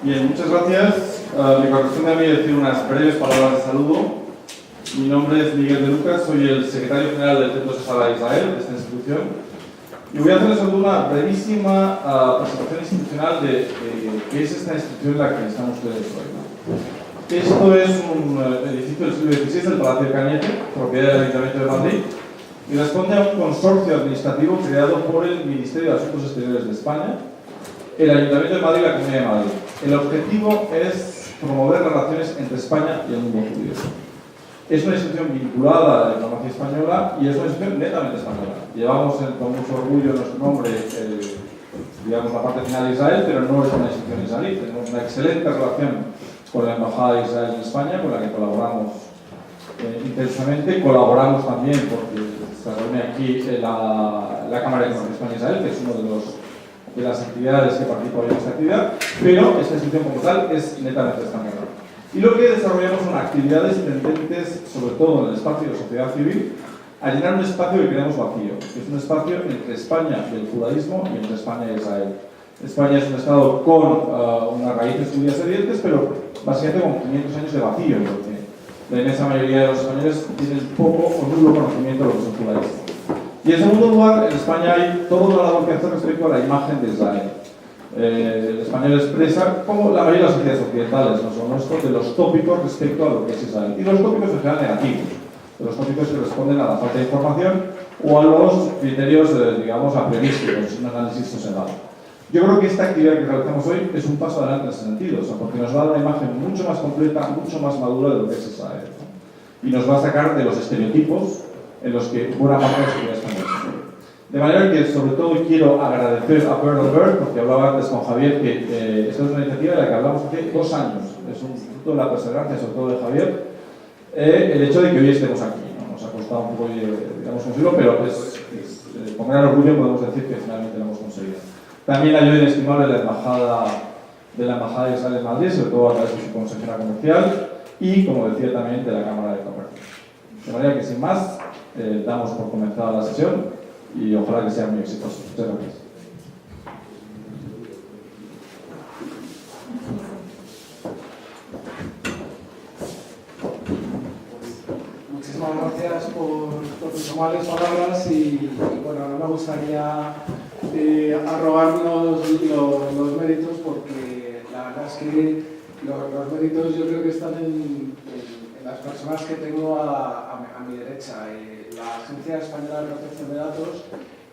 Bien, muchas gracias. Me corresponde a mí decir unas breves palabras de saludo. Mi nombre es Miguel de Lucas, soy el secretario general del Centro Sahara de Israel, de esta institución. Y voy a hacerles una brevísima presentación institucional de qué es esta institución en la que están ustedes hoy, ¿no? Esto es un edificio del siglo XVI del Palacio de Cañete, propiedad del Ayuntamiento de Madrid, y responde a un consorcio administrativo creado por el Ministerio de Asuntos Exteriores de España, el Ayuntamiento de Madrid y la Comunidad de Madrid. El objetivo es promover relaciones entre España y el mundo judío. Es una institución vinculada a la diplomacia española y es una institución netamente española. Llevamos con mucho orgullo nuestro nombre, digamos, la parte final de Israel, pero no es una institución israelí. Tenemos una excelente relación con la Embajada de Israel en España, con la que colaboramos intensamente. Colaboramos también porque se reúne aquí la Cámara de Comercio España-Israel, que es uno de las actividades que participa hoy en esta actividad, pero esta institución como tal es netamente española. Y lo que desarrollamos son actividades tendentes, sobre todo en el espacio de sociedad civil, a llenar un espacio que creamos vacío, que es un espacio entre España y el judaísmo y entre España y Israel. España es un estado con unas raíces judías evidentes, pero básicamente con 500 años de vacío, porque la inmensa mayoría de los españoles tienen poco o nulo conocimiento de lo que es el judaísmo. Y en segundo lugar, en España hay toda una labor que hacer respecto a la imagen de Israel. El español expresa, como la mayoría de las sociedades occidentales, no son nuestros, de los tópicos respecto a lo que es Israel. Y los tópicos en general negativos, de los tópicos que responden a la falta de información o a los criterios, digamos, apriorísticos, un análisis sosegado. Yo creo que esta actividad que realizamos hoy es un paso adelante en ese sentido, o sea, porque nos va a dar una imagen mucho más completa, mucho más madura de lo que es Israel, ¿no? Y nos va a sacar de los estereotipos en los que buena parte de la sociedad española. De manera que, sobre todo, quiero agradecer a Bird on Bird, porque hablaba antes con Javier, que esta es una iniciativa de la que hablamos hace 2 años. Es un fruto de la perseverancia, sobre todo de Javier, el hecho de que hoy estemos aquí, ¿no? Nos ha costado un poco, digamos, conseguirlo, pero con gran orgullo podemos decir que finalmente lo hemos conseguido. También la ayuda inestimable de la Embajada de Israel en Madrid, sobre todo a través de su consejera comercial, y, como decía, también de la Cámara de Comercio. De manera que, sin más, damos por comenzada la sesión y ojalá que sea muy exitoso. Muchas gracias. Muchísimas gracias por tus amables palabras y bueno, no me gustaría arrogarnos los méritos porque la verdad es que los méritos yo creo que están en las personas que tengo a mi derecha. La Agencia Española de Protección de Datos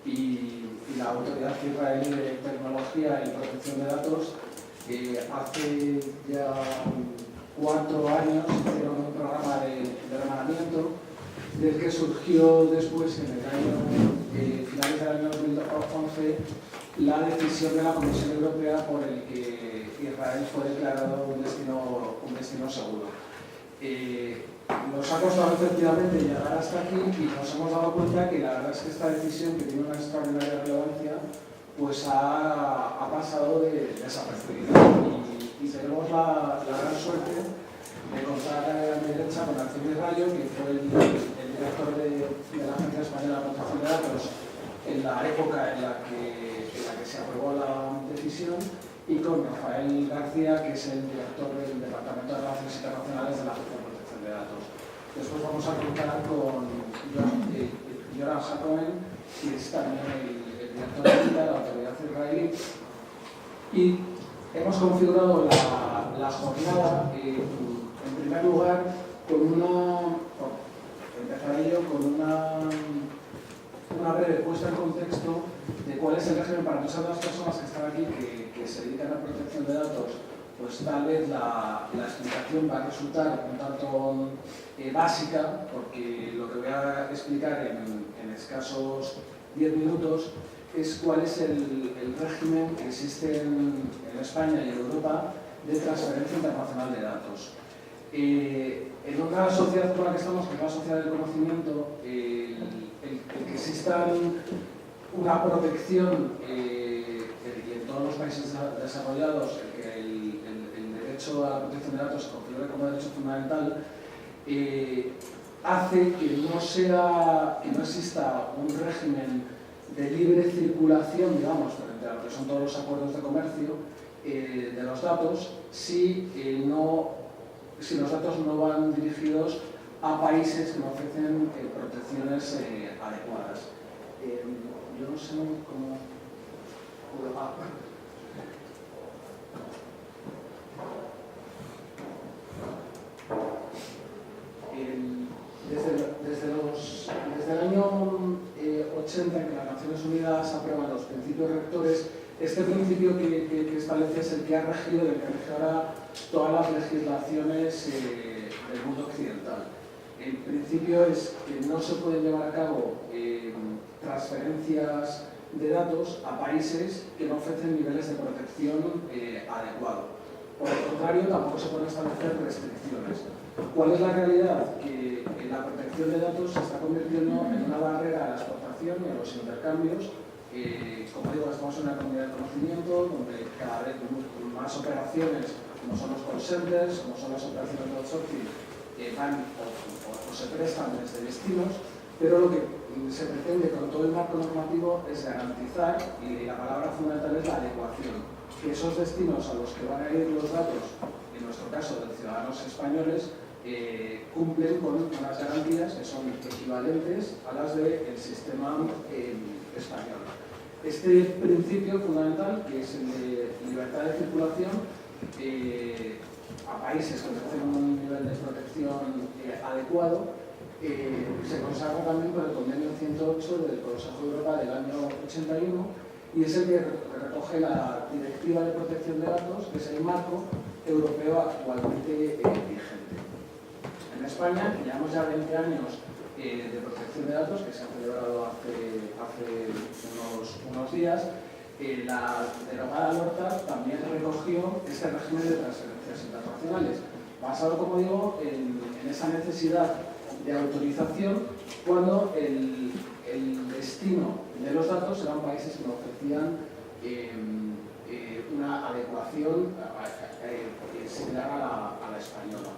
y la Autoridad Israelí de Tecnología y Protección de Datos hace ya 4 años hicieron un programa de hermanamiento del que surgió después, en el año finales del año 2011, la decisión de la Comisión Europea por el que Israel fue declarado un destino seguro. Nos ha costado efectivamente llegar hasta aquí y nos hemos dado cuenta que la verdad es que esta decisión, que tiene una extraordinaria relevancia, pues ha pasado desapercibida. Y tenemos la gran suerte de contar a mi derecha con Arturo Rayo, que fue el director de la Agencia Española de Protección de Datos en la época en la que se aprobó la decisión, y con Rafael García, que es el director del Departamento de Relaciones Internacionales de la Agencia de Protección de Datos. Después vamos a contar con Yoram Hakohen, que es también el director de la Autoridad Israelí. Y hemos configurado la jornada, en primer lugar, empezaré yo con una breve puesta en contexto de cuál es el régimen para muchas de las personas que están aquí, que se dedican a protección de datos. Pues tal vez la explicación va a resultar un tanto básica, porque lo que voy a explicar en escasos 10 minutos es cuál es el régimen que existe en España y en Europa de transferencia internacional de datos. En una sociedad como la que estamos, que es la sociedad del conocimiento, el que exista una protección, y en todos los países desarrollados, el derecho a la protección de datos se configura como derecho fundamental, hace que no exista un régimen de libre circulación, digamos, frente a lo que son todos los acuerdos de comercio, de los datos si los datos no van dirigidos a países que no ofrecen protecciones adecuadas. Yo no sé cómo... Desde el año 80, en que las Naciones Unidas aprueban los principios rectores, este principio que establece es el que ha regido, el que rige ahora todas las legislaciones del mundo occidental. El principio es que no se pueden llevar a cabo transferencias de datos a países que no ofrecen niveles de protección adecuados. Por el contrario, tampoco se pueden establecer restricciones. ¿Cuál es la realidad? Que la protección de datos se está convirtiendo en una barrera a la exportación y a los intercambios. Como digo, estamos en una comunidad de conocimiento donde cada vez más operaciones, como son los call centers, como son las operaciones de outsourcing, van o se prestan desde destinos, pero lo que se pretende con todo el marco normativo es garantizar, y la palabra fundamental es la adecuación, que esos destinos a los que van a ir los datos, en nuestro caso de ciudadanos españoles, cumplen con unas garantías que son equivalentes a las del sistema español. Este principio fundamental, que es el de libertad de circulación, a países que ofrecen un nivel de protección adecuado, se consagra también por el Convenio 108 del Consejo de Europa del año 81, y es el que recoge la Directiva de Protección de Datos, que es el marco europeo actualmente vigente. En España llevamos ya 20 años de protección de datos, que se ha celebrado hace unos días. La derogada LORTA también recogió este régimen de transferencias internacionales, basado, como digo, en esa necesidad de autorización cuando el destino de los datos eran países que no ofrecían una adecuación similar a la española.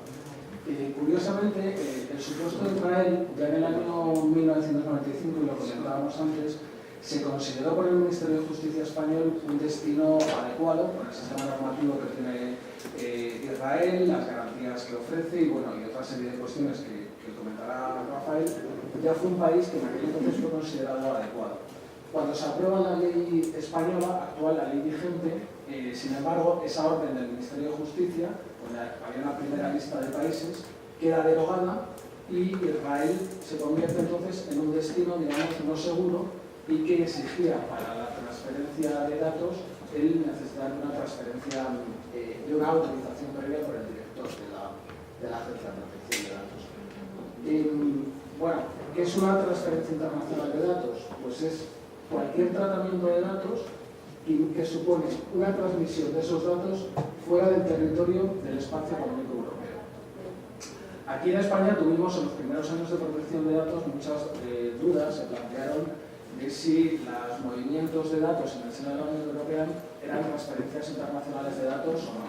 Curiosamente, el supuesto de Israel, ya en el año 1995, y lo comentábamos antes, se consideró por el Ministerio de Justicia español un destino adecuado por el sistema normativo que tiene Israel, las garantías que ofrece y otra serie de cuestiones que comentará Rafael. Ya fue un país que en aquel entonces fue considerado adecuado. Cuando se aprueba la ley española, actual, la ley vigente, sin embargo, esa orden del Ministerio de Justicia, donde había una primera lista de países, queda derogada y Israel se convierte entonces en un destino, digamos, no seguro y que exigía para la transferencia de datos el necesidad de una transferencia, de una autorización previa por el director de la Agencia de Protección de Datos. ¿Qué es una transferencia internacional de datos? Pues es cualquier tratamiento de datos que supone una transmisión de esos datos fuera del territorio del espacio económico europeo. Aquí en España tuvimos en los primeros años de protección de datos muchas dudas, se plantearon de si los movimientos de datos en el seno de la Unión Europea eran transferencias internacionales de datos o no.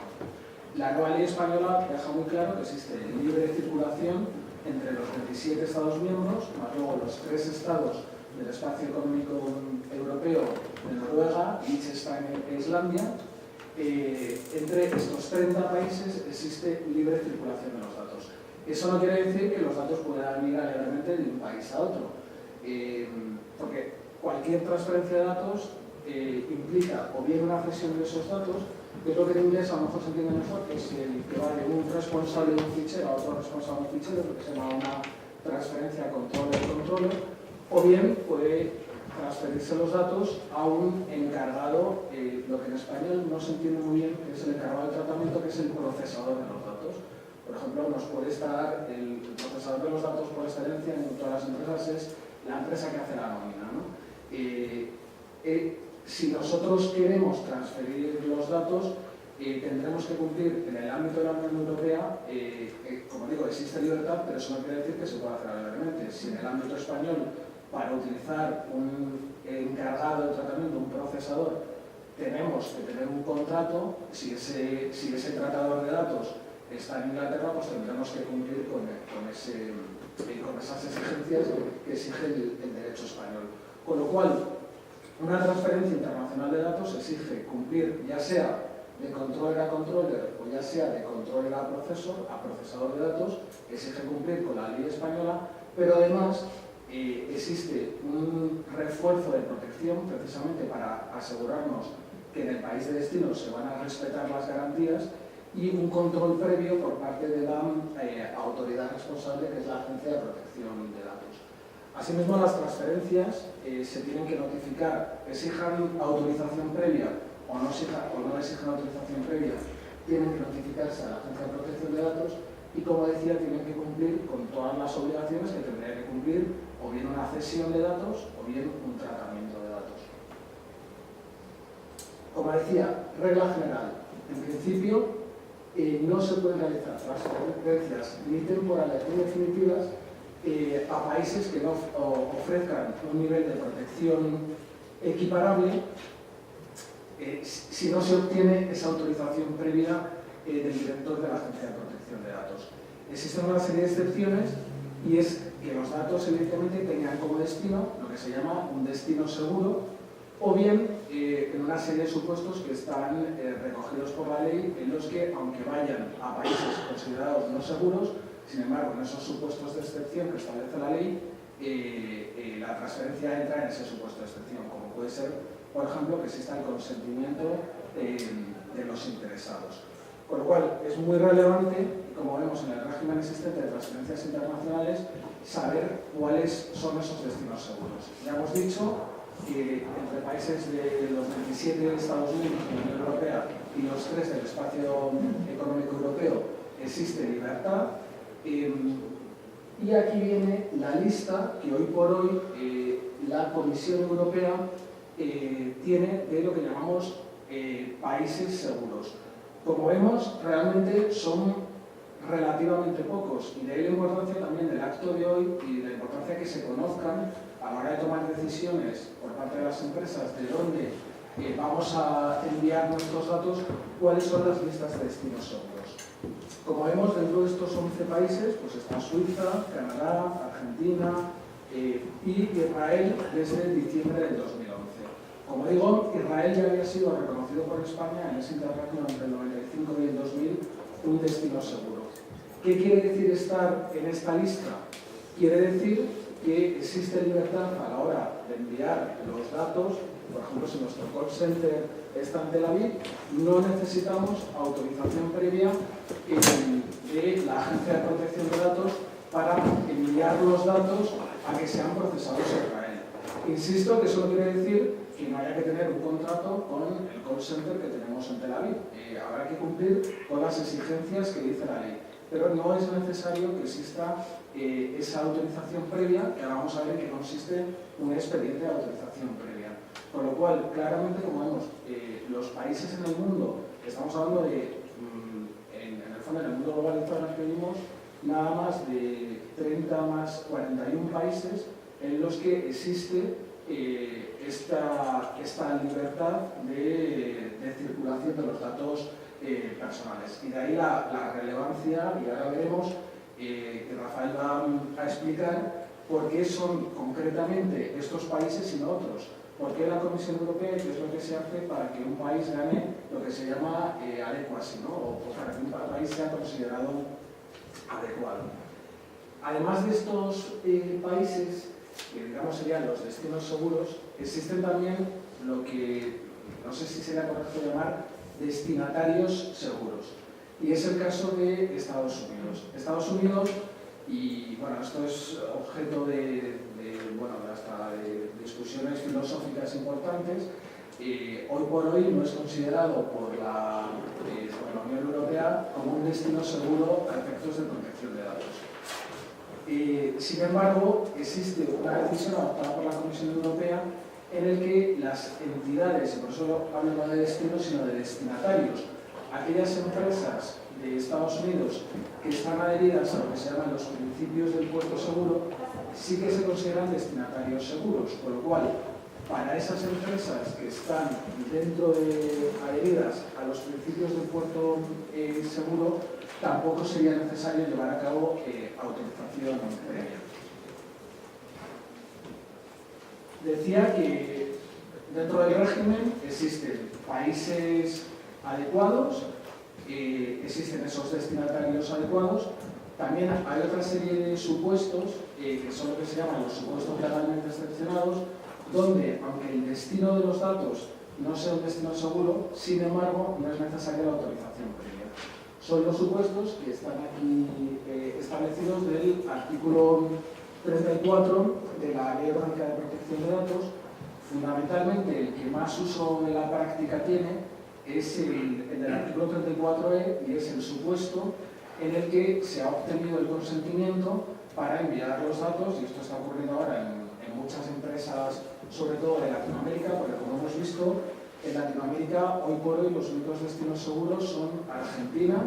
La nueva ley española deja muy claro que existe libre circulación entre los 27 Estados miembros, más luego los 3 estados del espacio económico europeo de Noruega, Liechtenstein e Islandia. Entre estos 30 países existe libre circulación de los datos. Eso no quiere decir que los datos puedan ir alegadamente de un país a otro, porque cualquier transferencia de datos implica o bien una cesión de esos datos, que es lo que en inglés a lo mejor se entiende mejor, que es el que va de un responsable de un fichero a otro responsable de un fichero, lo que se llama una transferencia controller, o bien puede transferirse los datos a un encargado, lo que en español no se entiende muy bien, que es el encargado de tratamiento, que es el procesador de los datos. Por ejemplo, nos puede estar el procesador de los datos por excelencia en todas las empresas, es la empresa que hace la nómina, ¿no? Si nosotros queremos transferir los datos, tendremos que cumplir en el ámbito de la Unión Europea, como digo, existe libertad, pero eso no quiere decir que se pueda hacer alegadamente. Si en el ámbito español, para utilizar un encargado de tratamiento, un procesador, tenemos que tener un contrato, si ese tratador de datos está en Inglaterra, pues tendremos que cumplir con esas exigencias que exige el derecho español. Con lo cual, una transferencia internacional de datos exige cumplir ya sea de controller a controller o ya sea de controller a procesador de datos, exige cumplir con la ley española, pero además existe un refuerzo de protección precisamente para asegurarnos que en el país de destino se van a respetar las garantías y un control previo por parte de la autoridad responsable, que es la Agencia de Protección de Datos. Asimismo, las transferencias se tienen que notificar, exijan autorización previa o no exijan autorización previa, tienen que notificarse a la Agencia de Protección de Datos y, como decía, tienen que cumplir con todas las obligaciones que tendría que cumplir o bien una cesión de datos o bien un tratamiento de datos. Como decía, regla general, en principio no se pueden realizar transferencias ni temporales ni definitivas a países que no ofrezcan un nivel de protección equiparable si no se obtiene esa autorización previa del director de la Agencia de Protección de Datos. Existen una serie de excepciones y es que los datos evidentemente tengan como destino lo que se llama un destino seguro o bien en una serie de supuestos que están recogidos por la ley en los que, aunque vayan a países considerados no seguros, sin embargo, en esos supuestos de excepción que establece la ley, la transferencia entra en ese supuesto de excepción, como puede ser, por ejemplo, que exista el consentimiento de los interesados. Con lo cual, es muy relevante, como vemos en el régimen existente de transferencias internacionales, saber cuáles son esos destinos seguros. Ya hemos dicho que entre países de los 27 Estados Unidos de la Unión Europea y los 3 del Espacio Económico Europeo existe libertad. Y aquí viene la lista que hoy por hoy la Comisión Europea tiene de lo que llamamos países seguros. Como vemos, realmente son relativamente pocos y de ahí la importancia también del acto de hoy y la importancia que se conozcan a la hora de tomar decisiones por parte de las empresas de dónde vamos a enviar nuestros datos, cuáles son las listas de destinos seguros. Como vemos, dentro de estos 11 países pues está Suiza, Canadá, Argentina y Israel desde diciembre del 2011. Como digo, Israel ya había sido reconocido por España en ese interregno entre el 95 y el 2000 un destino seguro. ¿Qué quiere decir estar en esta lista? Quiere decir que existe libertad a la hora de enviar los datos. Por ejemplo, si nuestro call center está en Tel Aviv, no necesitamos autorización previa de la Agencia de Protección de Datos para enviar los datos a que sean procesados en Israel. Insisto que eso no quiere decir que no haya que tener un contrato con el call center que tenemos en Tel Aviv. Habrá que cumplir con las exigencias que dice la ley, pero no es necesario que exista esa autorización previa, que ahora vamos a ver en qué consiste un expediente de autorización previa. Con lo cual, claramente, como vemos, los países en el mundo, estamos hablando de, en el fondo, en el mundo globalizado en el que vivimos, nada más de 30 más 41 países en los que existe esta libertad de circulación de los datos personales. Y de ahí la relevancia, y ahora veremos que Rafael va a explicar por qué son concretamente estos países y no otros. ¿Por qué la Comisión Europea y qué es lo que se hace para que un país gane lo que se llama adequacy, ¿no? O para que un país sea considerado adecuado? Además de estos países, que digamos serían los destinos seguros, existen también lo que no sé si sería correcto llamar destinatarios seguros. Y es el caso de Estados Unidos. Estados Unidos, y bueno, esto es objeto de discusiones filosóficas importantes, hoy por hoy no es considerado por la Unión Europea como un destino seguro a efectos de protección de datos. Sin embargo, existe una decisión adoptada por la Comisión Europea en el que las entidades, y por eso hablo no de destinos sino de destinatarios, aquellas empresas de Estados Unidos que están adheridas a lo que se llaman los principios del puerto seguro, sí que se consideran destinatarios seguros, con lo cual, para esas empresas que están adheridas a los principios del puerto seguro, tampoco sería necesario llevar a cabo autorización previa. Decía que dentro del régimen existen países adecuados, existen esos destinatarios adecuados. También hay otra serie de supuestos, que son lo que se llaman los supuestos legalmente excepcionados, donde, aunque el destino de los datos no sea un destino seguro, sin embargo, no es necesaria la autorización previa. Son los supuestos que están aquí establecidos del artículo 34 de la Ley Orgánica de Protección de Datos. Fundamentalmente, el que más uso en la práctica tiene es el del artículo 34E, y es el supuesto en el que se ha obtenido el consentimiento para enviar los datos, y esto está ocurriendo ahora en muchas empresas, sobre todo de Latinoamérica, porque como hemos visto, en Latinoamérica hoy por hoy los únicos destinos seguros son Argentina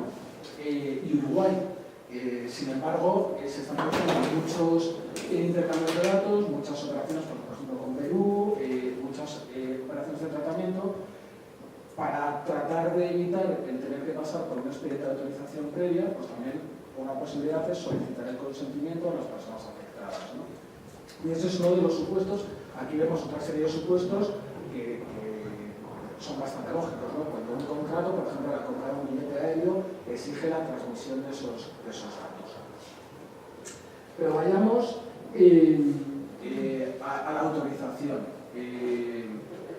y Uruguay. Sin embargo, se están haciendo muchos intercambios de datos, muchas operaciones, por ejemplo con Perú, muchas operaciones de tratamiento, para tratar de evitar el tener que pasar por un expediente de autorización previa. Pues también una posibilidad es solicitar el consentimiento a las personas afectadas, ¿no? Y ese es uno de los supuestos. Aquí vemos otra serie de supuestos que son bastante lógicos, ¿no? Cuando un contrato, por ejemplo, la compra de un billete aéreo, exige la transmisión de esos datos. Pero vayamos a la autorización.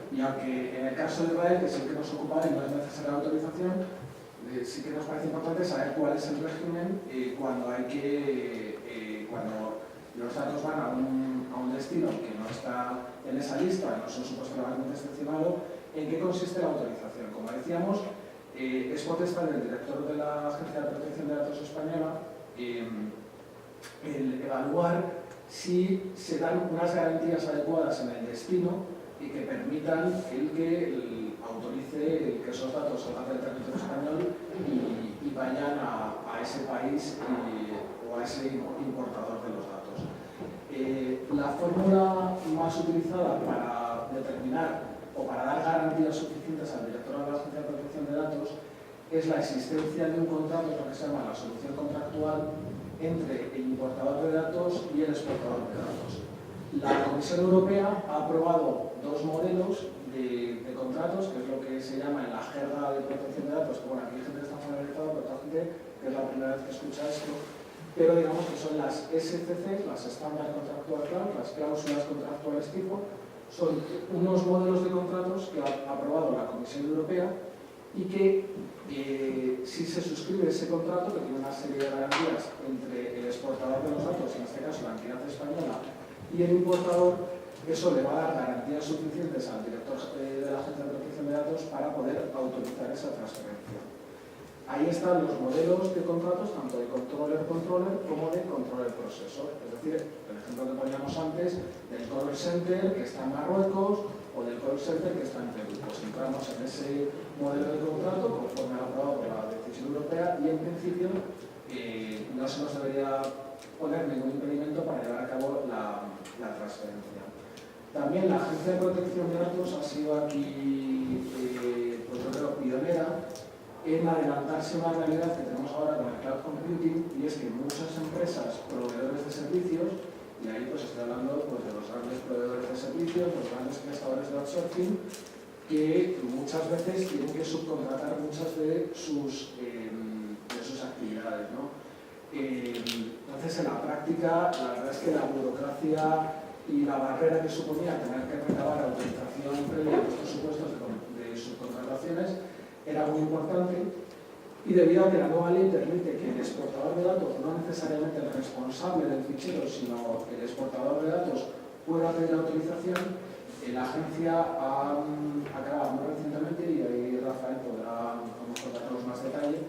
Y aunque en el caso de Israel, que es el que nos ocupa y no es necesaria la autorización, sí que nos parece importante saber cuál es el régimen cuando los datos van a un destino que no está en esa lista, no son supuestos legalmente excepcionados, en qué consiste la autorización. Como decíamos, es potestad del director de la Agencia de Protección de Datos Española el evaluar si se dan unas garantías adecuadas en el destino y que permitan que autorice que esos datos salgan del territorio español y vayan a ese país o a ese importador de los datos. La fórmula más utilizada para determinar o para dar garantías suficientes al director de la Agencia de Protección de Datos es la existencia de un contrato, lo que se llama la solución contractual, entre el importador de datos y el exportador de datos. La Comisión Europea ha aprobado dos modelos de contratos, que es lo que se llama en la jerga de protección de datos, que bueno, aquí hay gente que está familiarizada, pero otra gente que es la primera vez que escucha esto, pero digamos que son las SCC, las Standard Contractual Clause, las cláusulas contractuales tipo, son unos modelos de contratos que ha aprobado la Comisión Europea y que si se suscribe ese contrato, que tiene una serie de garantías entre el exportador de los datos, en este caso la entidad española, y el importador, eso le va a dar garantías suficientes al director de la Agencia de Protección de Datos para poder autorizar esa transferencia. Ahí están los modelos de contratos, tanto de controller-controller como de controller-processor. Es decir, el ejemplo que poníamos antes del call center que está en Marruecos o del call center que está en Perú. Pues entramos en ese modelo de contrato conforme aprobado por la decisión europea y en principio no se nos debería poner ningún impedimento para llevar a cabo la transferencia. También la Agencia de Protección de Datos ha sido aquí, pues yo creo, pionera en adelantarse a una realidad que tenemos ahora con el cloud computing, y es que muchas empresas proveedores de servicios, y ahí pues estoy hablando pues, de los grandes proveedores de servicios, los grandes prestadores de outsourcing, que muchas veces tienen que subcontratar muchas de sus actividades, ¿no? Entonces, en la práctica, la verdad es que la burocracia y la barrera que suponía tener que recabar autorización previa de estos supuestos de subcontrataciones era muy importante, y debido a que la nueva ley permite que el exportador de datos, no necesariamente el responsable del fichero, sino el exportador de datos pueda pedir autorización, la agencia ha acabado muy recientemente, y ahí Rafael podrá contarnos más detalle,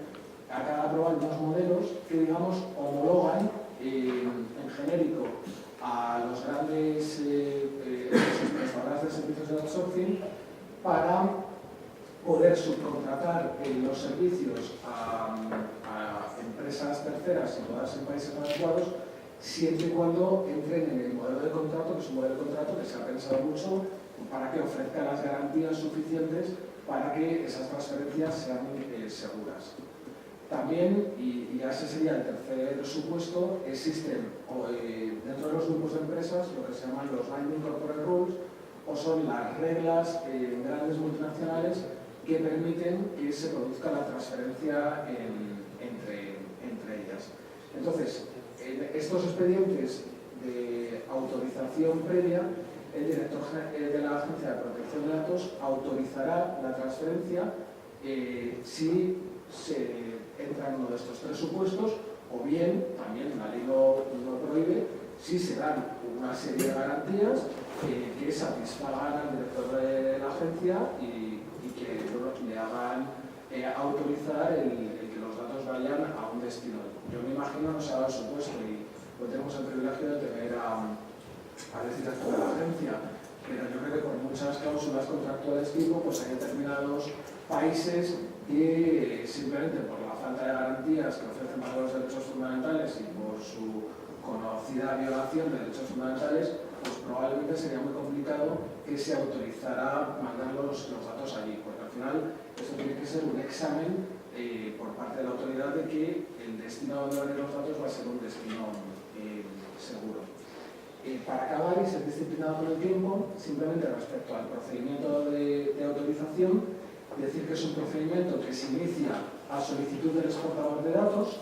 acaba de aprobar unos modelos que, digamos, homologan en genérico a los grandes prestadores de servicios de outsourcing para poder subcontratar los servicios a empresas terceras situadas en países adecuados, siempre y cuando entren en el modelo de contrato, que es un modelo de contrato que se ha pensado mucho para que ofrezca las garantías suficientes para que esas transferencias sean seguras. También, y ya ese sería el tercer supuesto, existen dentro de los grupos de empresas lo que se llaman los Binding Corporate Rules, o son las reglas en grandes multinacionales que permiten que se produzca la transferencia entre ellas. Entonces, en estos expedientes de autorización previa, el director de la Agencia de Protección de Datos autorizará la transferencia si se entra en uno de estos tres supuestos, o bien, también la ley lo prohíbe, si se dan una serie de garantías que satisfagan al director de la agencia y que le hagan autorizar el que los datos vayan a un destino. Yo me imagino, no se ha dado el supuesto y pues tenemos el privilegio de tener al director de la agencia, pero yo creo que por muchas cláusulas contractuales tipo, pues hay determinados países que simplemente por la falta de garantías que ofrecen para los derechos fundamentales y por su conocida violación de derechos fundamentales, pues probablemente sería muy complicado que se autorizara mandar los datos allí, porque al final esto tiene que ser un examen por parte de la autoridad de que el destino donde van a ir los datos va a ser un destino seguro. Para acabar y ser disciplinado con el tiempo, simplemente respecto al procedimiento de autorización, decir que es un procedimiento que se inicia a solicitud del exportador de datos.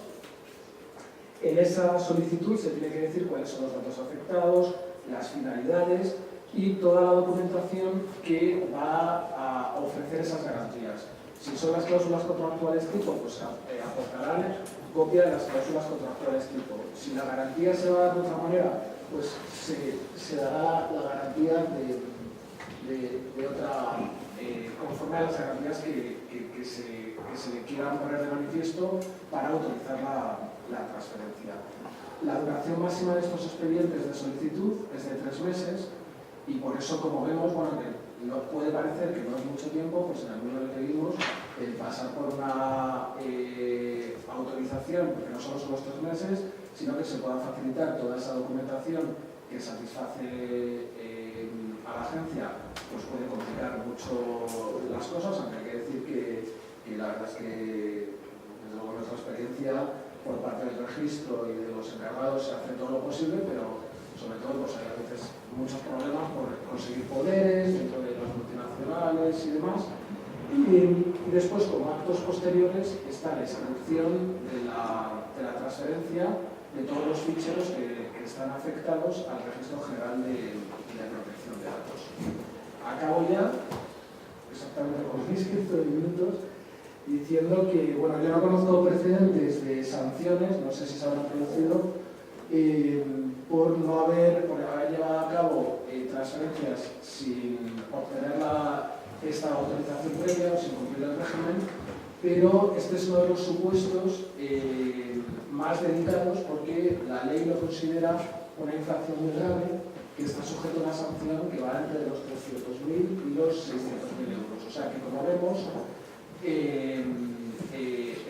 En esa solicitud se tiene que decir cuáles son los datos afectados, las finalidades y toda la documentación que va a ofrecer esas garantías. Si son las cláusulas contractuales tipo, pues aportarán copia de las cláusulas contractuales tipo. Si la garantía se va a dar de otra manera, pues se dará la garantía de otra, conforme a las garantías que se le quieran poner de manifiesto para autorizar la transferencia. La duración máxima de estos expedientes de solicitud es de 3 meses y por eso, como vemos, bueno, que no puede parecer que no es mucho tiempo, pues en el número que vimos, el pasar por una autorización, porque no solo son los 3 meses, sino que se pueda facilitar toda esa documentación que satisface a la agencia, pues puede complicar mucho las cosas, aunque hay que decir que la verdad es que, desde luego, nuestra experiencia por parte del registro y de los encargados se hace todo lo posible, pero sobre todo pues hay a veces muchos problemas por conseguir poderes dentro de las multinacionales y demás. Y después, como actos posteriores, está la inscripción de la transferencia de todos los ficheros que están afectados al Registro General de Protección de Datos. Acabo ya, exactamente con mis 15 minutos, diciendo que, bueno, yo no conozco precedentes de sanciones, no sé si se habrán producido, por haber llevado a cabo transferencias sin obtener esta autorización previa o sin cumplir el régimen, pero este es uno de los supuestos más delicados porque la ley lo considera una infracción muy grave que está sujeto a una sanción que va entre los 300.000 y los 600.000 euros. O sea que, como vemos,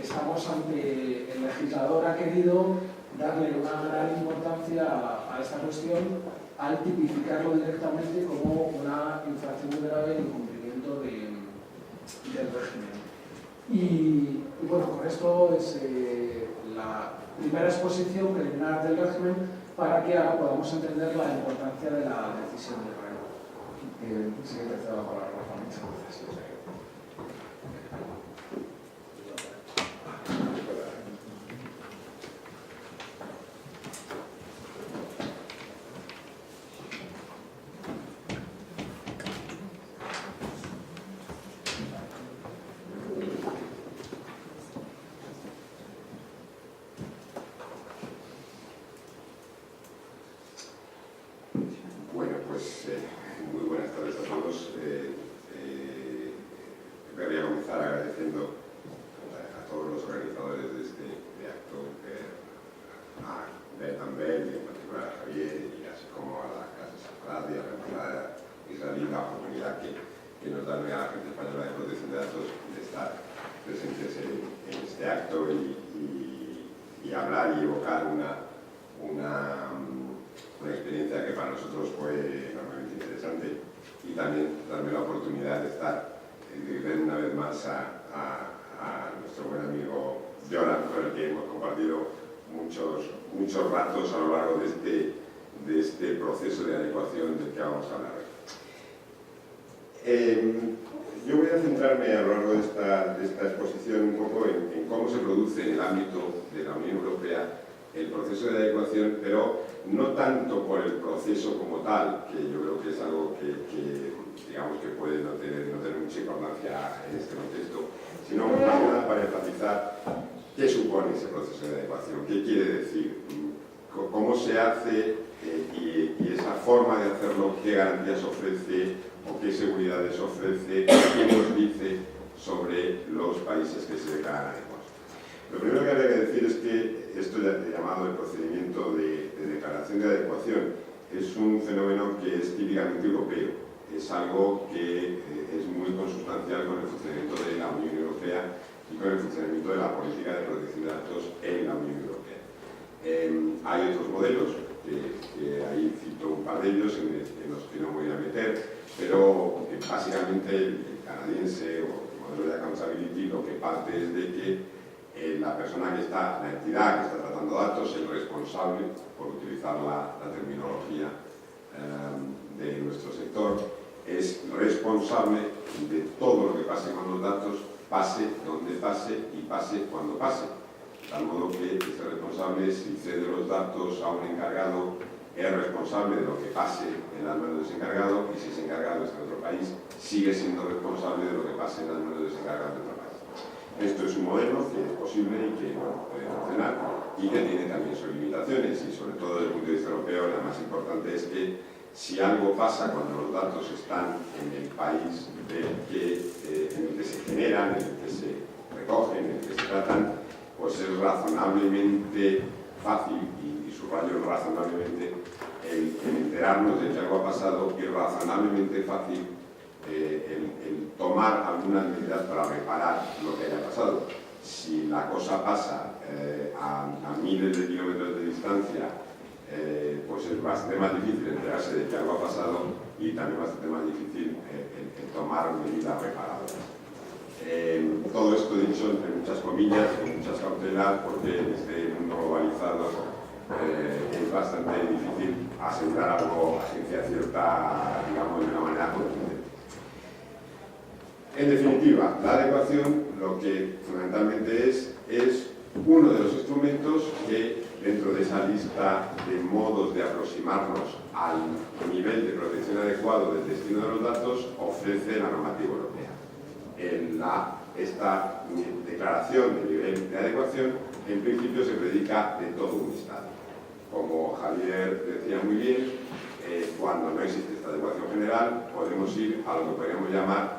estamos ante el legislador ha querido darle una gran importancia a esta cuestión al tipificarlo directamente como una infracción muy grave en incumplimiento del régimen. Y bueno, con esto es la primera exposición preliminar del régimen para que ahora podamos entender la importancia de la decisión del rey. Sí, te cedo la palabra, Rafa. Muchas gracias. Bueno, pues muy buenas tardes a todos. Voy a comenzar agradeciendo a todos los organizadores de este acto, a Betambel y en particular a Javier, y así como a la Casa Safrad y a la Embajada israelí la oportunidad que nos da la Agencia Española de Protección de Datos de estar presentes en este acto y hablar y evocar una experiencia que para nosotros fue enormemente interesante y también darme la oportunidad de estar de ver una vez más a nuestro buen amigo Jonan, con el que hemos compartido muchos ratos a lo largo de este proceso de adecuación del que vamos a hablar hoy. Yo voy a centrarme a lo largo de esta exposición un poco en cómo se produce en el ámbito de la Unión Europea el proceso de adecuación, pero no tanto por el proceso como tal, que yo creo que es algo que digamos que puede no tener mucha importancia en este contexto, sino más que nada para enfatizar qué supone ese proceso de adecuación, qué quiere decir, cómo se hace y esa forma de hacerlo, qué garantías ofrece o qué seguridades ofrece, qué nos dice sobre los países que se declaran adecuados. Lo primero que habría que decir es que esto ya llamado el procedimiento de declaración de adecuación es un fenómeno que es típicamente europeo, es algo que es muy consustancial con el funcionamiento de la Unión Europea y con el funcionamiento de la política de protección de datos en la Unión Europea. Hay otros modelos, que ahí cito un par de ellos en los que no me voy a meter, pero básicamente el canadiense o el modelo de accountability lo que parte es de que la persona que está, la entidad que está tratando datos, el responsable, por utilizar la terminología de nuestro sector, es responsable de todo lo que pase con los datos, pase donde pase y pase cuando pase. De tal modo que este responsable, si cede los datos a un encargado, es responsable de lo que pase en las manos de ese encargado, y si ese encargado está en otro país, sigue siendo responsable de lo que pase en las manos de ese encargado de otro país. Esto es un modelo que es posible y que puede funcionar y que tiene también sus limitaciones, y sobre todo desde el punto de vista europeo la más importante es que si algo pasa cuando los datos están en el país en el que se generan, en el que se recogen, en el que se tratan, pues es razonablemente fácil, y subrayo razonablemente, el enterarnos de que algo ha pasado, y razonablemente fácil el tomar algunas medidas para reparar lo que haya pasado. Si la cosa pasa a miles de kilómetros de distancia, pues es bastante más difícil enterarse de que algo ha pasado, y también bastante más difícil el tomar medidas reparadoras. Todo esto dicho entre muchas comillas, con muchas cautelas, porque en este mundo globalizado es bastante difícil asegurar algo a ciencia cierta, digamos, de una manera contundente. En definitiva, la adecuación lo que fundamentalmente es uno de los instrumentos que, dentro de esa lista de modos de aproximarnos al nivel de protección adecuado del destino de los datos, ofrece la normativa europea. Esta declaración de nivel de adecuación, en principio, se predica de todo un Estado. Como Javier decía muy bien, cuando no existe esta adecuación general, podemos ir a lo que podríamos llamar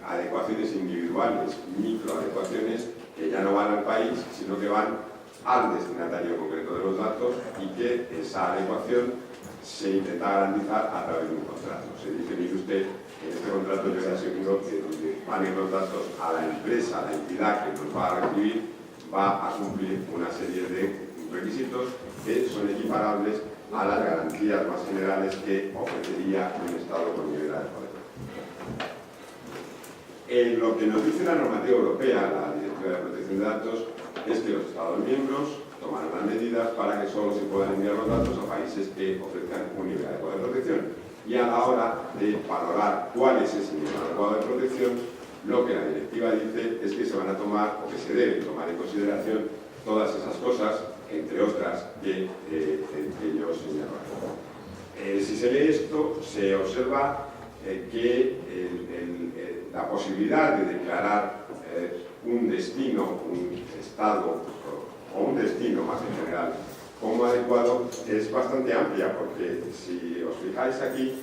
adecuaciones individuales, microadecuaciones, que ya no van al país, sino que van al destinatario concreto de los datos, y que esa adecuación se intenta garantizar a través de un contrato. Se dice, mire usted, en este contrato yo le aseguro que donde van los datos a la empresa, a la entidad que nos va a recibir, va a cumplir una serie de requisitos que son equiparables a las garantías más generales que ofrecería un Estado con nivel adecuado. Lo que nos dice la normativa europea, la Directiva de Protección de Datos, es que los Estados miembros tomarán las medidas para que solo se puedan enviar los datos a países que ofrezcan un nivel adecuado de protección. Y a la hora de valorar cuál es ese nivel adecuado de protección, lo que la directiva dice es que se van a tomar, o que se deben tomar en consideración, todas esas cosas, entre otras que yo señalo. Si se lee esto, se observa que la posibilidad de declarar un destino, un estado o un destino más en general como adecuado es bastante amplia, porque si os fijáis aquí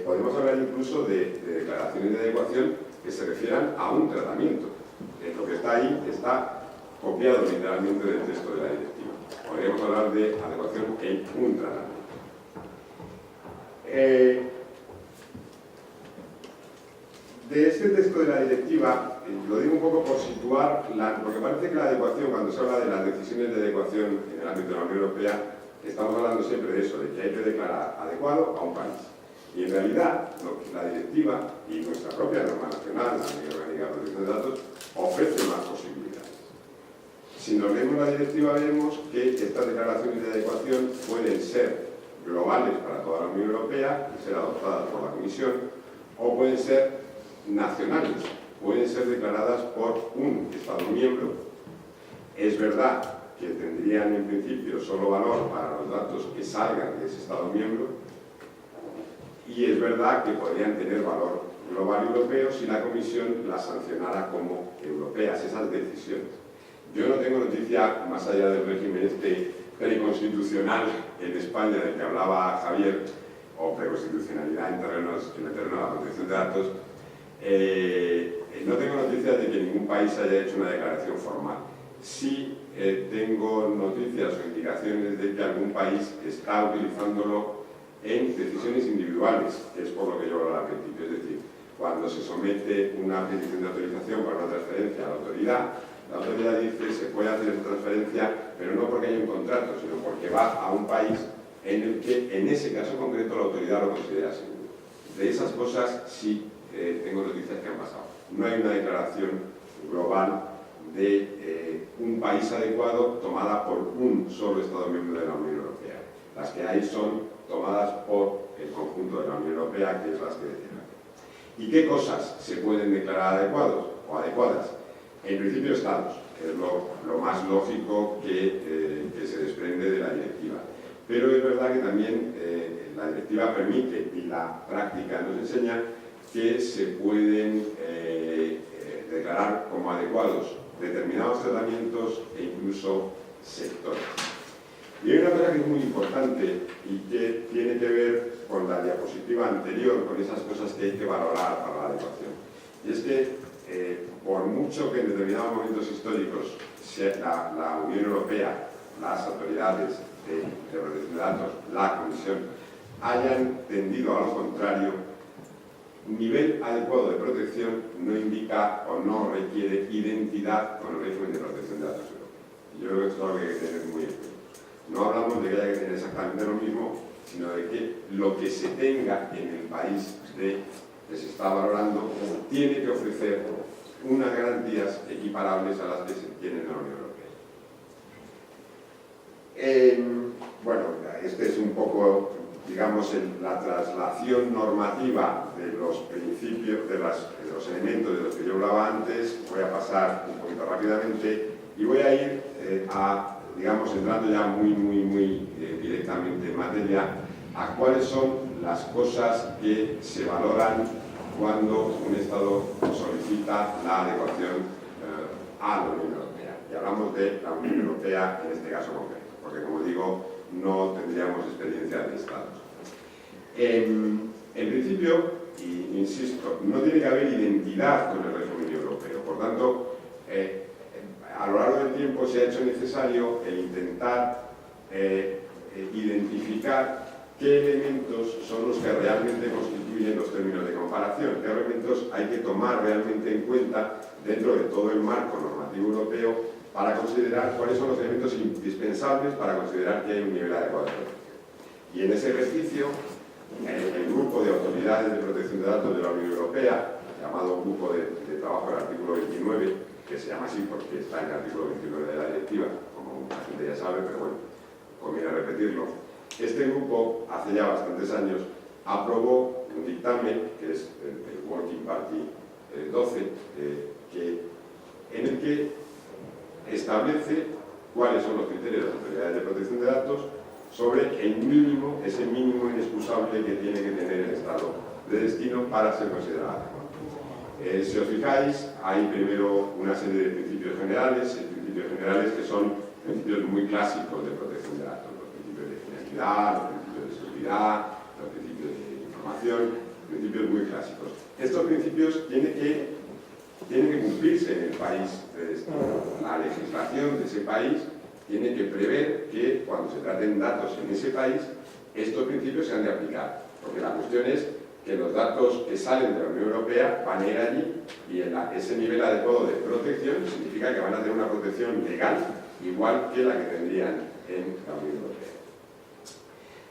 podemos hablar incluso de declaraciones de adecuación que se refieran a un tratamiento. Lo que está ahí está copiado literalmente del texto de la directiva. Podríamos hablar de adecuación en un tratamiento. De este texto de la directiva, lo digo un poco por situar, porque parece que la adecuación, cuando se habla de las decisiones de adecuación en el ámbito de la Unión Europea, estamos hablando siempre de eso, de que hay que declarar adecuado a un país. Y en realidad, la directiva y nuestra propia norma nacional, la Ley Orgánica de Protección de Datos, ofrece más posibilidades. Si nos leemos la directiva, veremos que estas declaraciones de adecuación pueden ser globales para toda la Unión Europea y ser adoptadas por la Comisión, o pueden ser nacionales, pueden ser declaradas por un Estado miembro. Es verdad que tendrían en principio solo valor para los datos que salgan de ese Estado miembro, y es verdad que podrían tener valor global europeo si la Comisión las sancionara como europeas, esas decisiones. Yo no tengo noticia, más allá del régimen este preconstitucional en España del que hablaba Javier, o preconstitucionalidad en el terreno de la protección de datos, no tengo noticia de que ningún país haya hecho una declaración formal. Sí tengo noticias o indicaciones de que algún país está utilizándolo en decisiones individuales, que es por lo que yo hablaba al principio. Es decir, cuando se somete una petición de autorización para una transferencia a la autoridad dice se puede hacer esa transferencia, pero no porque haya un contrato, sino porque va a un país en el que, en ese caso concreto, la autoridad lo considera seguro. De esas cosas sí tengo noticias que han pasado. No hay una declaración global de un país adecuado tomada por un solo Estado miembro de la Unión Europea. Las que hay son tomadas por el conjunto de la Unión Europea, que es las que deciden. ¿Y qué cosas se pueden declarar adecuados o adecuadas? En principio, Estados, que es lo más lógico que se desprende de la directiva. Pero es verdad que también la directiva permite, y la práctica nos enseña, que se pueden declarar como adecuados determinados tratamientos e incluso sectores. Y hay una cosa que es muy importante y que tiene que ver con la diapositiva anterior, con esas cosas que hay que valorar para la adecuación. Y es que, por mucho que en determinados momentos históricos la Unión Europea, las autoridades de protección de datos, la Comisión, hayan tendido a lo contrario, nivel adecuado de protección no indica o no requiere identidad con el régimen de protección de datos europeo. Yo creo que esto es algo que hay que tener muy en cuenta. No hablamos de que haya que tener exactamente lo mismo, sino de que lo que se tenga en el país que se está valorando tiene que ofrecer unas garantías equiparables a las que se tienen en la Unión Europea. Bueno, este es un poco, digamos, la traslación normativa de los principios, de los elementos de los que yo hablaba antes. Voy a pasar un poquito rápidamente y voy a ir digamos, entrando ya muy directamente en materia, a cuáles son las cosas que se valoran cuando un Estado solicita la adecuación a la Unión Europea. Y hablamos de la Unión Europea en este caso concreto, porque, como digo, no tendríamos experiencia de Estados. En principio, y insisto, no tiene que haber identidad con el régimen europeo. Por tanto, a lo largo del tiempo se ha hecho necesario el intentar identificar qué elementos son los que realmente constituyen los términos de comparación, qué elementos hay que tomar realmente en cuenta dentro de todo el marco normativo europeo para considerar cuáles son los elementos indispensables para considerar que hay un nivel adecuado de protección. Y en ese ejercicio, el grupo de autoridades de protección de datos de la Unión Europea, llamado Grupo de Trabajo del Artículo 29, que se llama así porque está en el artículo 29 de la directiva, como la gente ya sabe, pero bueno, conviene repetirlo. Este grupo, hace ya bastantes años, aprobó un dictamen, que es el Working Party 12, en el que establece cuáles son los criterios de las autoridades de protección de datos sobre el mínimo, ese mínimo inexcusable que tiene que tener el Estado de destino para ser considerado. Si os fijáis, hay primero una serie de principios generales que son principios muy clásicos de protección de datos, los principios de finalidad, los principios de seguridad, los principios de información, principios muy clásicos. Estos principios tienen que cumplirse en el país de destino. La legislación de ese país tiene que prever que cuando se traten datos en ese país, estos principios se han de aplicar, porque la cuestión es que los datos que salen de la Unión Europea van a ir allí y ese nivel adecuado de protección significa que van a tener una protección legal igual que la que tendrían en la Unión Europea.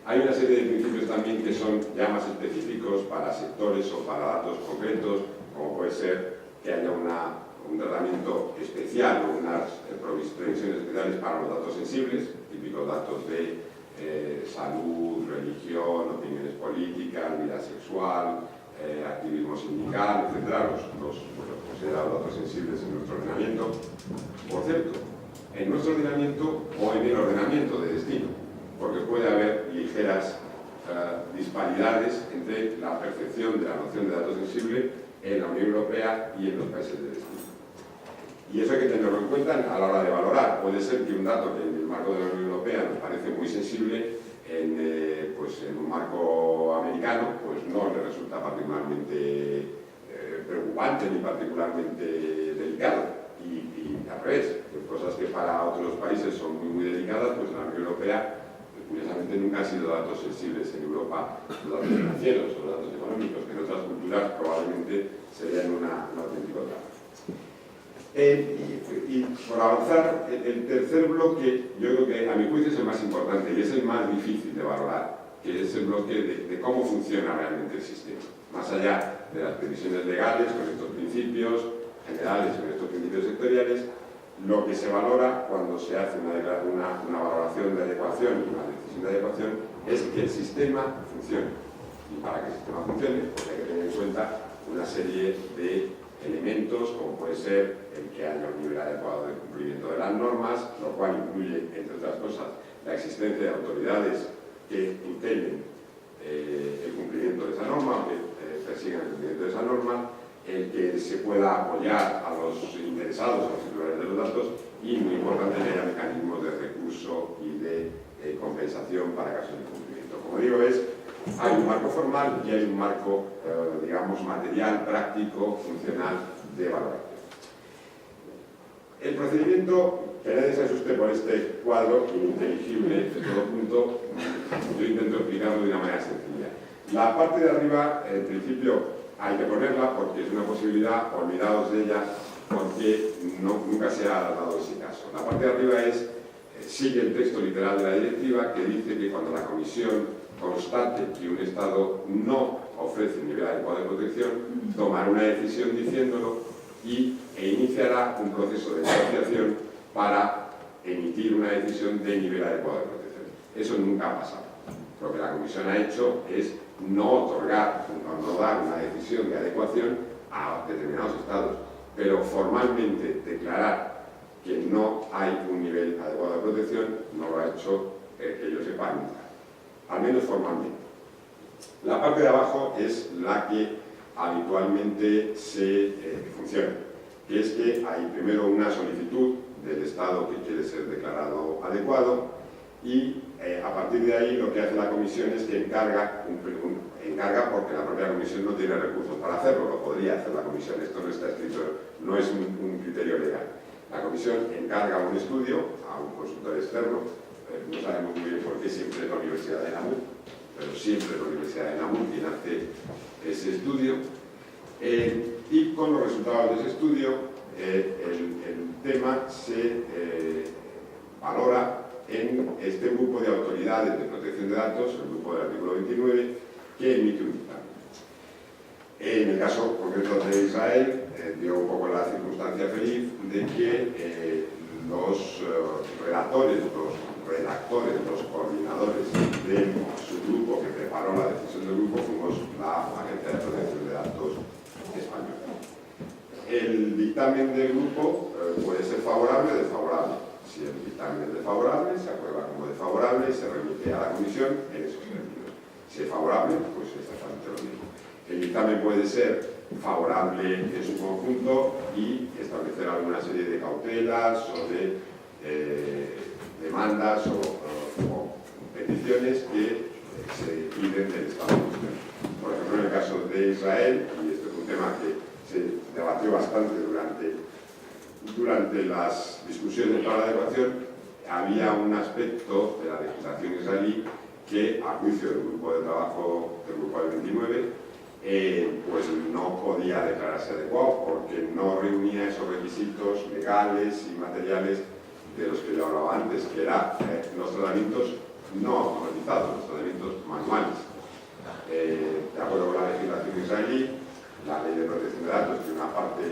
Hay una serie de principios también que son ya más específicos para sectores o para datos concretos, como puede ser que haya un tratamiento especial o unas previsiones especiales para los datos sensibles, típicos datos de salud, religión, opiniones políticas, vida sexual, activismo sindical, etc., los considerados datos sensibles en nuestro ordenamiento. Por cierto, en nuestro ordenamiento o en el ordenamiento de destino, porque puede haber ligeras disparidades entre la percepción de la noción de dato sensible en la Unión Europea y en los países de destino. Y eso hay que tenerlo en cuenta a la hora de valorar. Puede ser que un dato que en el marco de la Unión Europea nos parece muy sensible, en un marco americano, pues no le resulta particularmente preocupante ni particularmente delicado. Y al revés, cosas que para otros países son muy delicadas, pues en la Unión Europea, curiosamente, nunca han sido datos sensibles en Europa, los datos financieros o los datos económicos, que en otras culturas probablemente serían un auténtico drama. Y por avanzar, el tercer bloque, yo creo que a mi juicio es el más importante y es el más difícil de valorar, que es el bloque de cómo funciona realmente el sistema. Más allá de las previsiones legales, con estos principios generales, con estos principios sectoriales, lo que se valora cuando se hace una valoración de adecuación, una decisión de adecuación, es que el sistema funcione. Y para que el sistema funcione, pues hay que tener en cuenta una serie de elementos, como puede ser el que haya un nivel adecuado de cumplimiento de las normas, lo cual incluye, entre otras cosas, la existencia de autoridades que tutelen el cumplimiento de esa norma o que persigan el cumplimiento de esa norma, el que se pueda apoyar a los interesados, a los titulares de los datos, y, muy importante, que haya mecanismos de recurso y de compensación para casos de incumplimiento. Como digo, hay un marco formal y hay un marco, digamos, material, práctico, funcional de valoración. El procedimiento, que nadie se asuste por este cuadro ininteligible de todo punto, yo intento explicarlo de una manera sencilla. La parte de arriba, en principio, hay que ponerla porque es una posibilidad, olvidados de ella, porque nunca se ha dado ese caso. La parte de arriba sigue el texto literal de la directiva, que dice que cuando la Comisión constate que un Estado no ofrece un nivel adecuado de protección, tomará una decisión diciéndolo e iniciará un proceso de negociación para emitir una decisión de nivel adecuado de protección. Eso nunca ha pasado. Lo que la Comisión ha hecho es no otorgar, no dar una decisión de adecuación a determinados Estados, pero formalmente declarar que no hay un nivel adecuado de protección no lo ha hecho, que yo sepa, nunca. Al menos formalmente. La parte de abajo es la que habitualmente se funciona, que es que hay primero una solicitud del Estado que quiere ser declarado adecuado y a partir de ahí lo que hace la Comisión es que encarga porque la propia Comisión no tiene recursos para hacerlo, lo podría hacer la Comisión, esto no está escrito, no es un criterio legal. La Comisión encarga un estudio a un consultor externo, no sabemos muy bien por qué siempre es la Universidad de Namur, pero siempre es la Universidad de Namur quien hace ese estudio, y con los resultados de ese estudio el tema se valora en este grupo de autoridades de protección de datos, el grupo del artículo 29, que emite un dictamen. En el caso concreto de Israel, dio un poco la circunstancia feliz de que los redactores, los coordinadores de su grupo que preparó la decisión del grupo fuimos la Agencia de Protección de Datos española. El dictamen del grupo puede ser favorable o desfavorable. Si el dictamen es desfavorable, se aprueba como desfavorable y se remite a la Comisión en esos términos. Si es favorable, pues es exactamente lo mismo. El dictamen puede ser favorable en su conjunto y establecer alguna serie de cautelas o de demandas o peticiones que se piden del Estado. Por ejemplo, en el caso de Israel, y este es un tema que se debatió bastante durante las discusiones para la adecuación, había un aspecto de la legislación israelí que, a juicio del grupo de trabajo del grupo del 29, pues no podía declararse adecuado porque no reunía esos requisitos legales y materiales de los que yo hablaba antes, que eran los tratamientos no automatizados, los tratamientos manuales. De acuerdo con la legislación israelí, la ley de protección de datos tiene una parte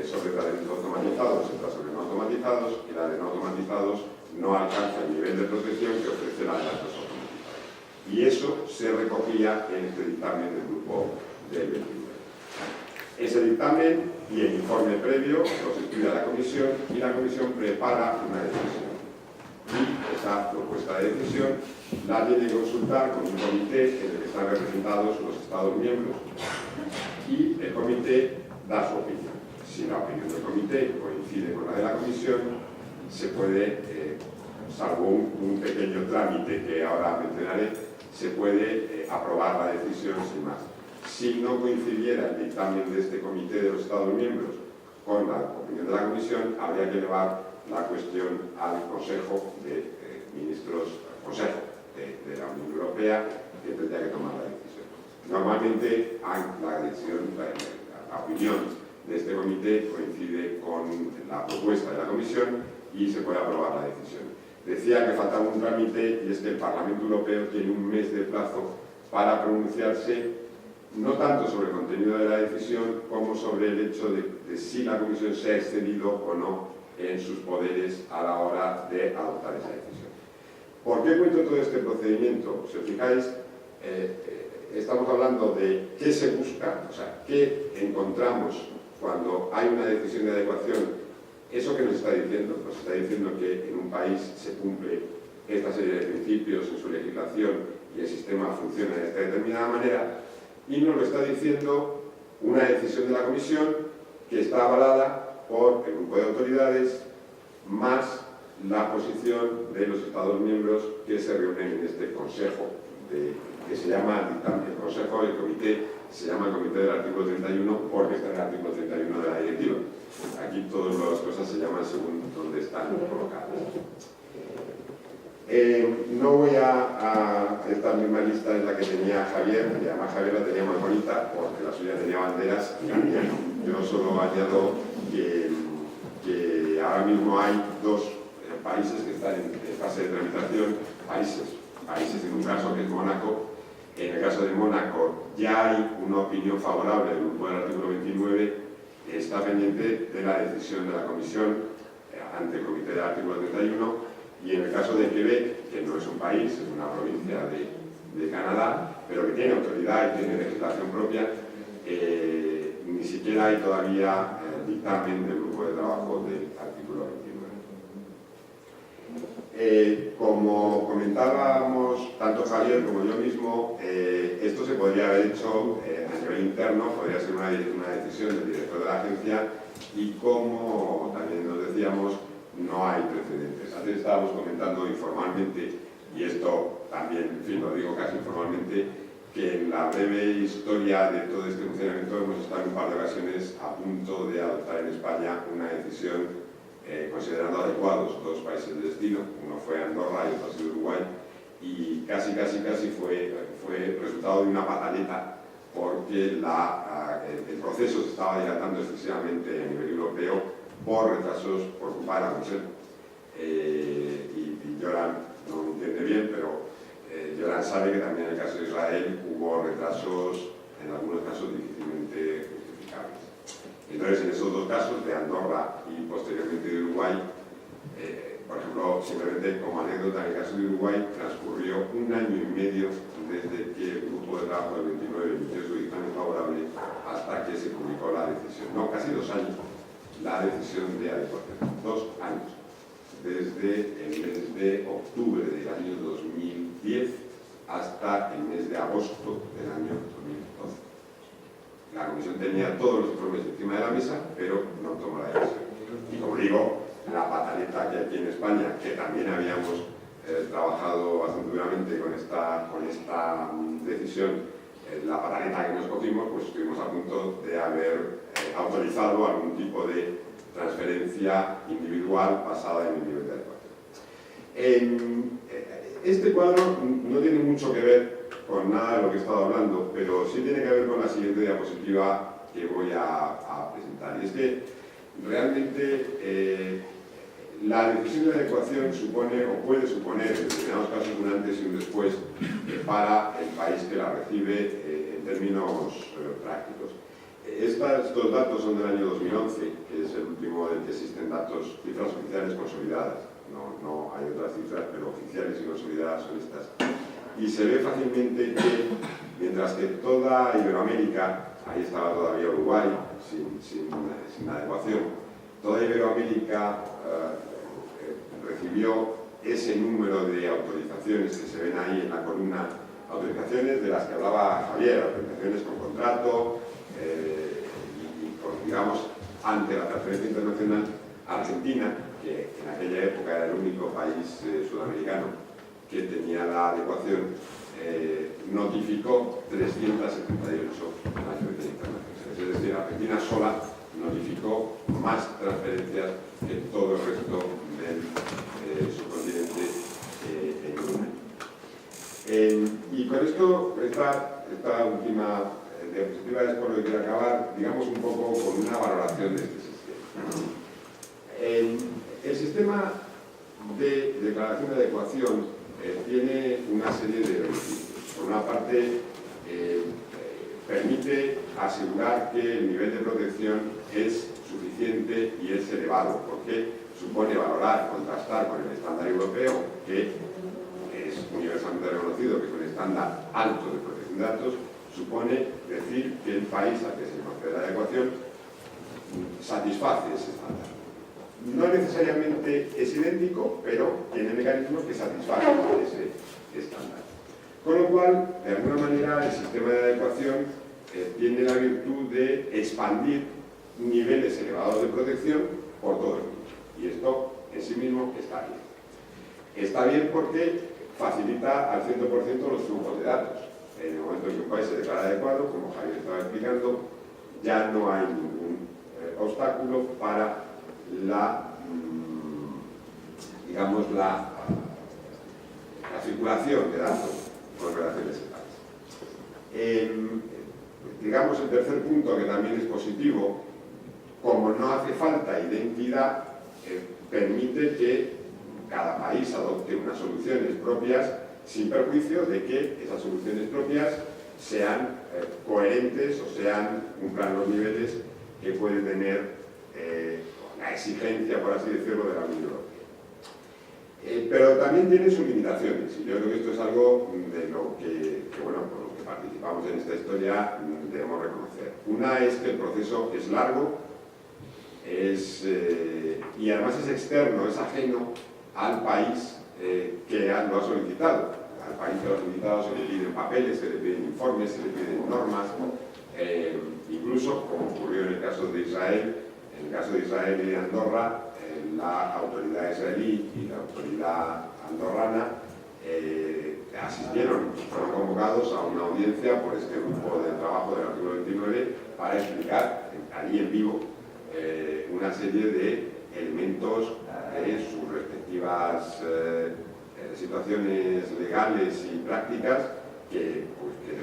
sobre tratamientos automatizados y otra sobre no automatizados, y la de no automatizados no alcanza el nivel de protección que ofrece la de datos automatizados. Y eso se recogía en este dictamen del grupo del 29. Ese dictamen y el informe previo los estudia la comisión y la comisión prepara una decisión. Y esa propuesta de decisión la tiene que consultar con un comité en el que están representados los Estados miembros y el comité da su opinión. Si la opinión del comité coincide con la de la comisión, se puede, salvo un pequeño trámite que ahora mencionaré, se puede aprobar la decisión sin más. Si no coincidiera el dictamen de este comité de los Estados miembros con la opinión de la comisión, habría que elevar la cuestión al Consejo de Ministros, Consejo de la Unión Europea, que tendría que tomar la decisión. Normalmente la opinión de este comité coincide con la propuesta de la comisión y se puede aprobar la decisión. Decía que faltaba un trámite y es que el Parlamento Europeo tiene un mes de plazo para pronunciarse no tanto sobre el contenido de la decisión como sobre el hecho de si la comisión se ha excedido o no en sus poderes a la hora de adoptar esa decisión. ¿Por qué cuento todo este procedimiento? Si os fijáis, estamos hablando de qué se busca, o sea, qué encontramos cuando hay una decisión de adecuación. ¿Eso que nos está diciendo? Nos está diciendo que en un país se cumple esta serie de principios en su legislación y el sistema funciona de esta determinada manera, y nos lo está diciendo una decisión de la Comisión que está avalada por el grupo de autoridades más la posición de los Estados miembros que se reúnen en este consejo, que se llama el consejo, el comité, se llama el comité del artículo 31 porque está en el artículo 31 de la directiva. Aquí todas las cosas se llaman según donde están colocadas. No voy a esta misma lista en la que tenía Javier, y además Javier la tenía más bonita porque la suya tenía banderas y la mía no. Yo solo añado que ahora mismo hay dos países que están en fase de tramitación, países en un caso que es Mónaco. En el caso de Mónaco ya hay una opinión favorable del grupo del artículo 29, está pendiente de la decisión de la Comisión ante el comité del artículo 31, y en el caso de Quebec, que no es un país, es una provincia de Canadá, pero que tiene autoridad y tiene legislación propia, ni siquiera hay todavía dictamen del grupo de trabajo del artículo 29. Como comentábamos tanto Javier como yo mismo, esto se podría haber hecho a nivel interno, podría ser una decisión del director de la agencia, y como también nos decíamos, no hay precedentes. Antes estábamos comentando informalmente, y esto también, en fin, lo digo casi informalmente, que en la breve historia de todo este funcionamiento hemos estado en un par de ocasiones a punto de adoptar en España una decisión considerando adecuados dos países de destino. Uno fue Andorra y otro ha sido Uruguay, y casi fue resultado de una pataleta porque el proceso se estaba dilatando excesivamente a nivel europeo por retrasos por culpa de la Comisión. Y Joran no me entiende bien, pero Joran sabe que también en el caso de Israel hubo retrasos, en algunos casos difícilmente justificables. Entonces, en esos dos casos, de Andorra y posteriormente de Uruguay, por ejemplo, simplemente como anécdota, en el caso de Uruguay transcurrió 1 año y medio desde que el grupo de trabajo del 29 emitió su dictamen favorable hasta que se publicó la decisión. No, casi 2 años. La decisión de adecuación. 2 años. Desde el mes de octubre del año 2010 hasta el mes de agosto del año 2012. La Comisión tenía todos los informes encima de la mesa, pero no tomó la decisión. Y como digo, la pataleta que aquí en España, que también habíamos trabajado bastante duramente con esta decisión, la pataleta que nos cogimos, pues estuvimos a punto de haber autorizado algún tipo de transferencia individual basada en el nivel de adecuación. Este cuadro no tiene mucho que ver con nada de lo que he estado hablando, pero sí tiene que ver con la siguiente diapositiva que voy a presentar. Y es que realmente la decisión de adecuación supone o puede suponer en determinados casos un antes y un después para el país que la recibe en términos prácticos. Estos datos son del año 2011, que es el último del que existen cifras oficiales consolidadas. No hay otras cifras, pero oficiales y consolidadas son estas. y se ve fácilmente que, mientras que toda Iberoamérica, ahí estaba todavía Uruguay, sin adecuación, toda Iberoamérica recibió ese número de autorizaciones que se ven ahí en la columna, autorizaciones de las que hablaba Javier, autorizaciones con contrato y con, digamos, ante la transferencia internacional. Argentina, que en aquella época era el único país sudamericano que tenía la adecuación, notificó 378 transferencias internacionales. Es decir, Argentina sola notificó más transferencias que todo el resto del subcontinente en un año. Y con esto, esta última diapositiva es por lo que quiero acabar, digamos, un poco con una valoración de este sistema. El sistema de declaración de adecuación tiene una serie de beneficios. Por una parte, permite asegurar que el nivel de protección es suficiente y es elevado, porque supone valorar, contrastar con el estándar europeo, que es universalmente reconocido, que es un estándar alto de protección de datos, supone decir que el país al que se le concede la adecuación satisface ese estándar. No necesariamente es idéntico, pero tiene mecanismos que satisfacen ese estándar. Con lo cual, de alguna manera, el sistema de adecuación tiene la virtud de expandir niveles elevados de protección por todo el mundo. Y esto en sí mismo está bien. Está bien porque facilita al 100% los flujos de datos. En el momento en que un país se declara adecuado, como Javier estaba explicando, ya no hay ningún obstáculo para digamos, la circulación de datos con relación a ese país. Digamos, el tercer punto, que también es positivo, como no hace falta identidad, permite que cada país adopte unas soluciones propias sin perjuicio de que esas soluciones propias sean coherentes o cumplan los niveles que puede tener la exigencia, por así decirlo, de la Unión Europea. Pero también tiene sus limitaciones, y yo creo que esto es algo de lo que bueno, por los que participamos en esta historia debemos reconocer. Una es que el proceso es largo, y además es externo, es ajeno al país que lo ha solicitado. Al país que lo ha solicitado se le piden papeles, se le piden informes, se le piden normas, incluso, como ocurrió en el caso de Israel, en el caso de Israel y de Andorra, la autoridad israelí y la autoridad andorrana fueron convocados a una audiencia por este grupo de trabajo del artículo 29 para explicar allí en vivo una serie de elementos de sus respectivas situaciones legales y prácticas que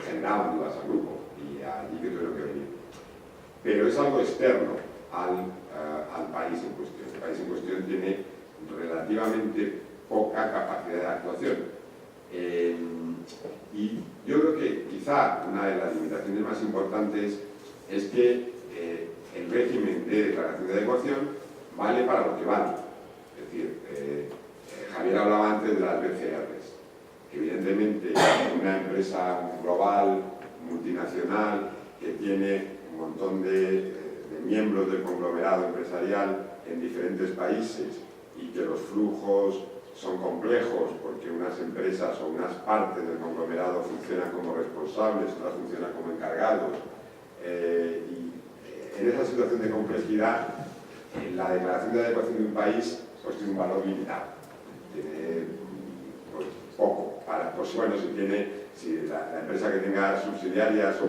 generaban dudas al grupo, y allí que tuvieron que venir. Pero es algo externo al país en cuestión. El país en cuestión tiene relativamente poca capacidad de actuación. Y yo creo que quizá una de las limitaciones más importantes es que el régimen de declaración de adecuación vale para lo que vale. Es decir, Javier hablaba antes de las BCRs. Evidentemente, una empresa global, multinacional, que tiene un montón de miembros del conglomerado empresarial en diferentes países y que los flujos son complejos porque unas empresas o unas partes del conglomerado funcionan como responsables, otras funcionan como encargados. Y en esa situación de complejidad, la declaración de adecuación de un país pues tiene un valor limitado. Tiene pues, poco. Si la empresa que tenga subsidiarias o